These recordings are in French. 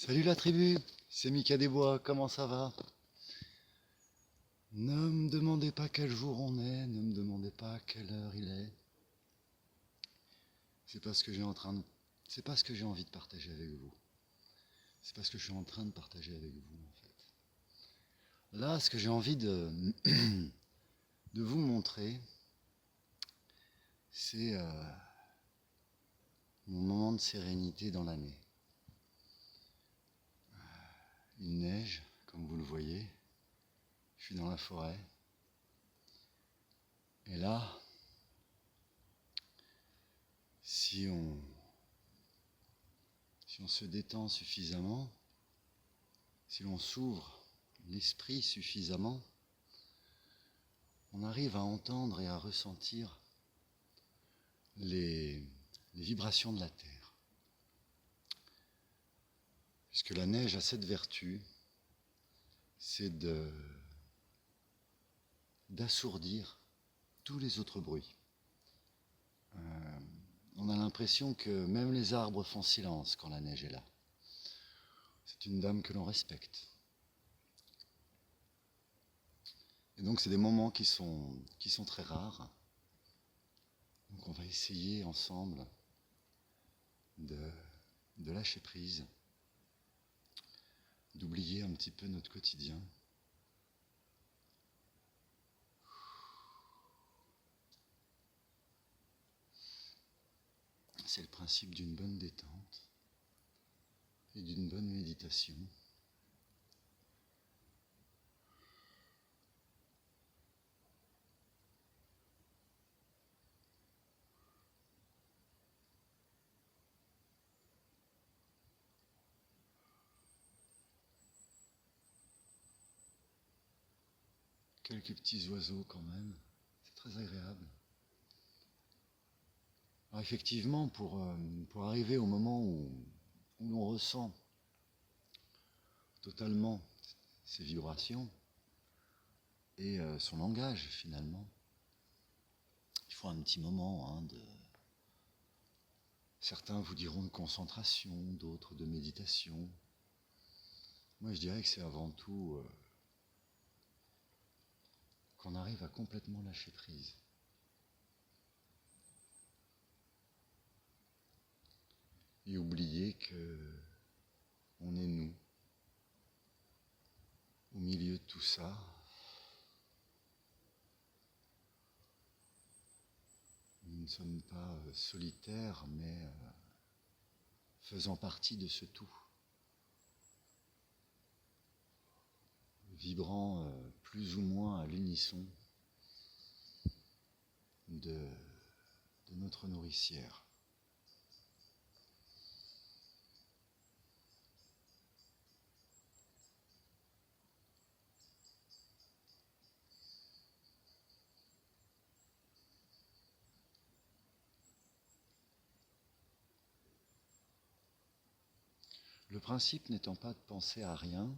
Salut la tribu, c'est Mika des Bois, comment ça va? Ne me demandez pas quel jour on est, ne me demandez pas quelle heure il est. C'est pas ce que c'est pas ce que j'ai envie de partager avec vous. C'est pas ce que je suis en train de partager avec vous en fait. Là, ce que j'ai envie de vous montrer, c'est mon moment de sérénité dans l'année. Il neige, comme vous le voyez. Je suis dans la forêt. Et là, si on se détend suffisamment, si l'on s'ouvre l'esprit suffisamment, on arrive à entendre et à ressentir les vibrations de la Terre. Puisque la neige a cette vertu, c'est d'assourdir tous les autres bruits. On a l'impression que même les arbres font silence quand la neige est là. C'est une dame que l'on respecte. Et donc c'est des moments qui sont très rares. Donc on va essayer ensemble de lâcher prise, d'oublier un petit peu notre quotidien. C'est le principe d'une bonne détente et d'une bonne méditation. Quelques petits oiseaux quand même, c'est très agréable. Alors effectivement, pour arriver au moment où l'on ressent totalement ces vibrations et son langage finalement, il faut un petit moment. Certains vous diront de concentration, d'autres de méditation. Moi je dirais que c'est avant tout qu'on arrive à complètement lâcher prise. Et oublier que on est nous, au milieu de tout ça. Nous ne sommes pas solitaires, mais faisant partie de ce tout. Vibrant plus ou moins à l'unisson de notre nourricière. Le principe n'étant pas de penser à rien,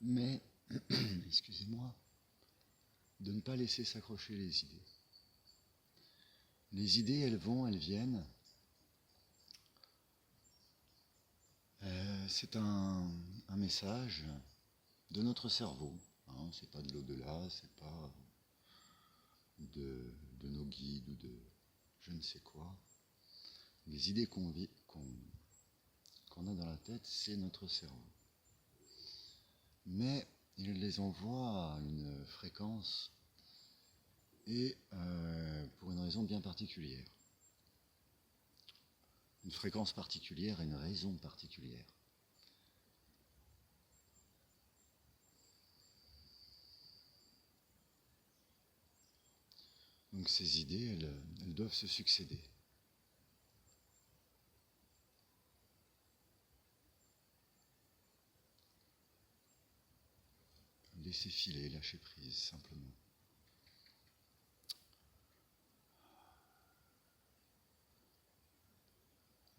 mais, excusez-moi, de ne pas laisser s'accrocher les idées. Les idées, elles vont, elles viennent. C'est un message de notre cerveau. C'est pas de l'au-delà, c'est pas de nos guides ou de je ne sais quoi. Les idées qu'on a dans la tête, c'est notre cerveau. Mais il les envoie à une fréquence et pour une raison bien particulière. Une fréquence particulière et une raison particulière. Donc ces idées, elles doivent se succéder. Laisser filer, lâcher prise, simplement.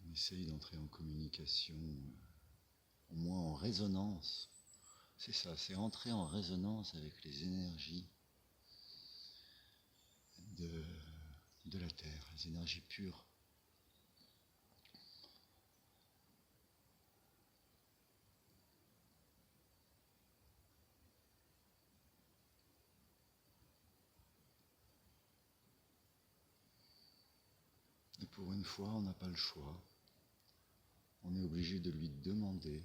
On essaye d'entrer en communication, au moins en résonance. C'est ça, c'est entrer en résonance avec les énergies de la Terre, les énergies pures. pour une fois, on n'a pas le choix. On est obligé de lui demander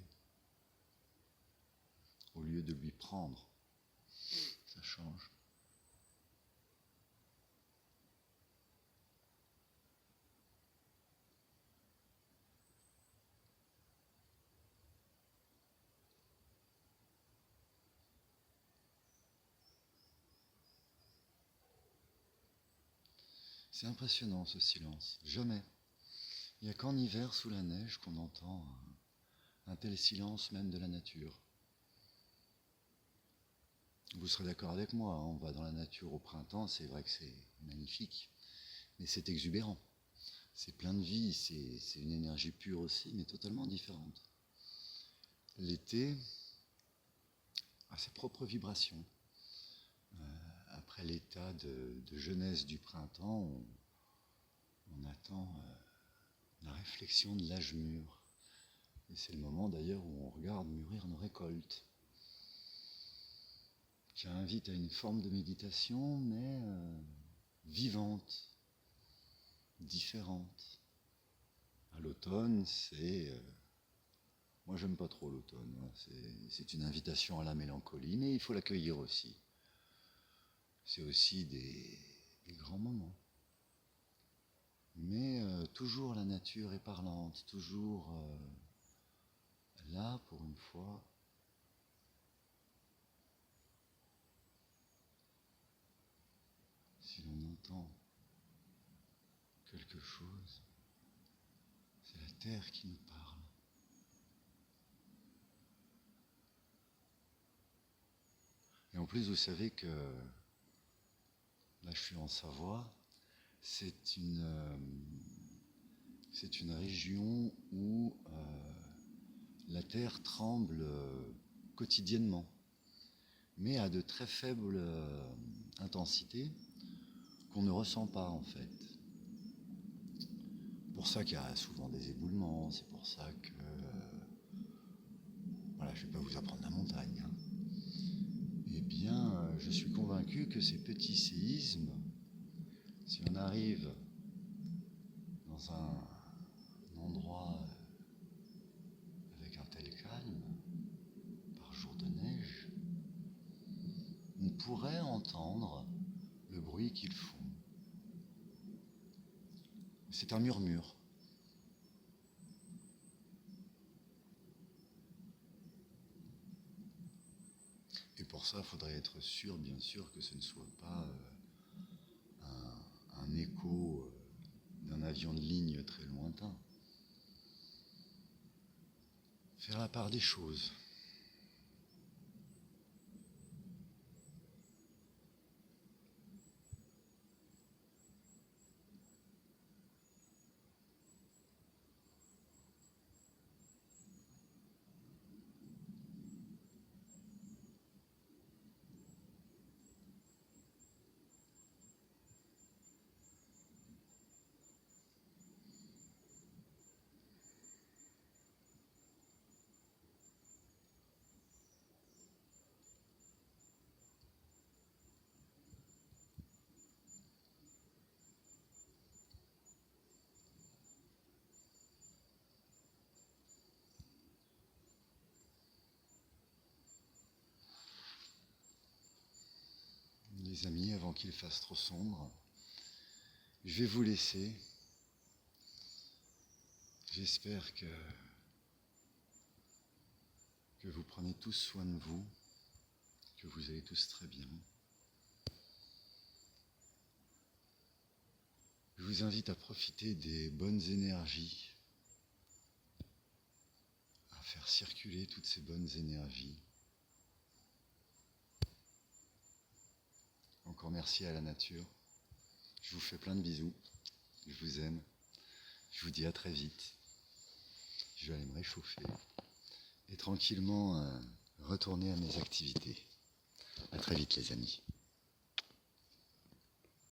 au lieu de lui prendre. Ça change. C'est impressionnant ce silence. Jamais. Il n'y a qu'en hiver sous la neige qu'on entend un tel silence même de la nature. Vous serez d'accord avec moi, on va dans la nature au printemps, c'est vrai que c'est magnifique, mais c'est exubérant. C'est plein de vie, c'est une énergie pure aussi, mais totalement différente. L'été a ses propres vibrations. Après l'état de jeunesse du printemps, on attend la réflexion de l'âge mûr. Et c'est le moment d'ailleurs où on regarde mûrir nos récoltes, qui invite à une forme de méditation, mais vivante, différente. À l'automne, moi j'aime pas trop l'automne, hein. C'est une invitation à la mélancolie, mais il faut l'accueillir aussi. C'est aussi des grands moments. Mais toujours la nature est parlante, toujours là pour une fois. Si l'on entend quelque chose, c'est la terre qui nous parle. Et en plus, vous savez que, là je suis en Savoie, c'est une région où la terre tremble quotidiennement, mais à de très faibles intensités qu'on ne ressent pas en fait. C'est pour ça qu'il y a souvent des éboulements, c'est pour ça que... voilà, je ne vais pas vous apprendre la montagne. Hein. Eh bien, je suis convaincu que ces petits séismes, si on arrive dans un endroit avec un tel calme, par jour de neige, on pourrait entendre le bruit qu'ils font. C'est un murmure. Et pour ça, il faudrait être sûr, bien sûr, que ce ne soit pas un écho d'un avion de ligne très lointain. Faire la part des choses. Les amis, avant qu'il fasse trop sombre, je vais vous laisser. J'espère que vous prenez tous soin de vous, que vous allez tous très bien. Je vous invite à profiter des bonnes énergies, à faire circuler toutes ces bonnes énergies. Encore merci à la nature. Je vous fais plein de bisous. Je vous aime. Je vous dis à très vite. Je vais aller me réchauffer et tranquillement retourner à mes activités. À très vite les amis.